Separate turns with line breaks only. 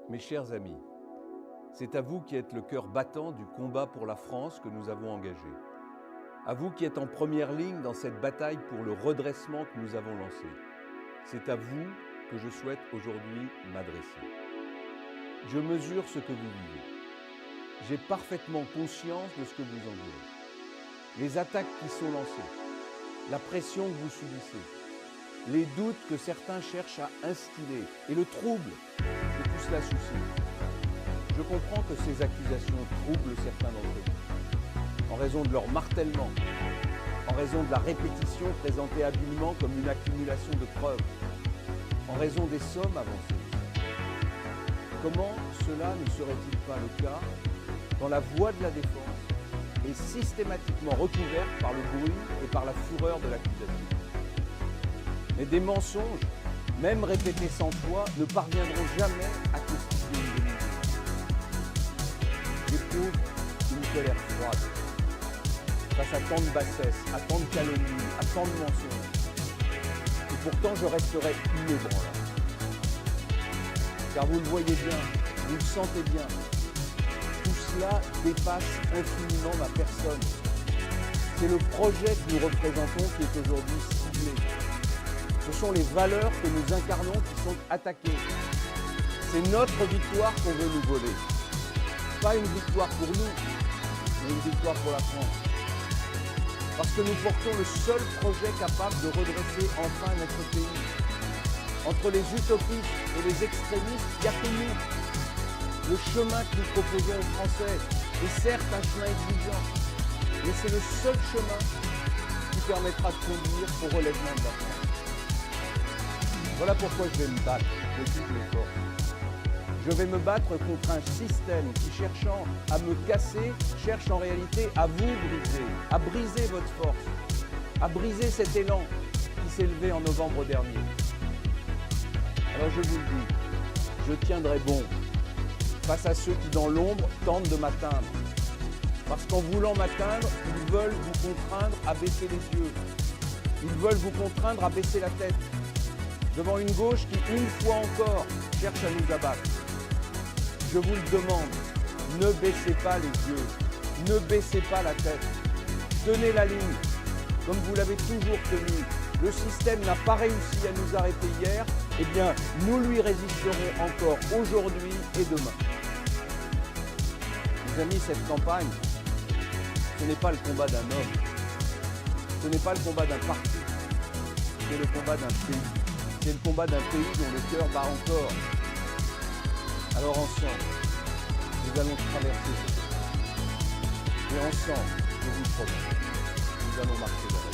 Mes chers amis, c'est à vous qui êtes le cœur battant du combat pour la France que nous avons engagé. À vous qui êtes en première ligne dans cette bataille pour le redressement que nous avons lancé. C'est à vous que je souhaite aujourd'hui m'adresser. Je mesure ce que vous vivez. J'ai parfaitement conscience de ce que vous endurez. Les attaques qui sont lancées, la pression que vous subissez, les doutes que certains cherchent à instiller et le trouble que tout cela suscite. Je comprends que ces accusations troublent certains d'entre vous, en raison de leur martèlement, en raison de la répétition présentée habilement comme une accumulation de preuves, en raison des sommes avancées. Comment cela ne serait-il pas le cas quand la voix de la défense est systématiquement recouverte par le bruit et par la fureur de l'accusation? Mais des mensonges, même répétés 100 fois, ne parviendront jamais à constituer une vérité. J'éprouve une colère froide face à tant de bassesse, à tant de calomnies, à tant de mensonges. Et pourtant, je resterai inébranlable. Car vous le voyez bien, vous le sentez bien, tout cela dépasse infiniment ma personne. C'est le projet que nous représentons qui est aujourd'hui ciblé. Ce sont les valeurs que nous incarnons qui sont attaquées. C'est notre victoire qu'on veut nous voler. Pas une victoire pour nous, mais une victoire pour la France. Parce que nous portons le seul projet capable de redresser enfin notre pays. Entre les utopistes et les extrémistes, il n'y a que nous. Le chemin que nous proposons aux Français est certes un chemin exigeant, mais c'est le seul chemin qui permettra de conduire au relèvement de la France. Voilà pourquoi je vais me battre de toutes mes forces. Je vais me battre contre un système qui, cherchant à me casser, cherche en réalité à vous briser, à briser votre force, à briser cet élan qui s'est levé en novembre dernier. Alors je vous le dis, je tiendrai bon face à ceux qui, dans l'ombre, tentent de m'atteindre. Parce qu'en voulant m'atteindre, ils veulent vous contraindre à baisser les yeux. Ils veulent vous contraindre à baisser la tête devant une gauche qui, une fois encore, cherche à nous abattre. Je vous le demande, ne baissez pas les yeux, ne baissez pas la tête. Tenez la ligne, comme vous l'avez toujours tenue. Le système n'a pas réussi à nous arrêter hier, eh bien, nous lui résisterons encore aujourd'hui et demain. Mes amis, cette campagne, ce n'est pas le combat d'un homme, ce n'est pas le combat d'un parti, c'est le combat d'un pays. C'est le combat d'un pays dont le cœur bat encore. Alors ensemble, nous allons traverser ce pays. Et ensemble, je vous promets, nous allons marcher vers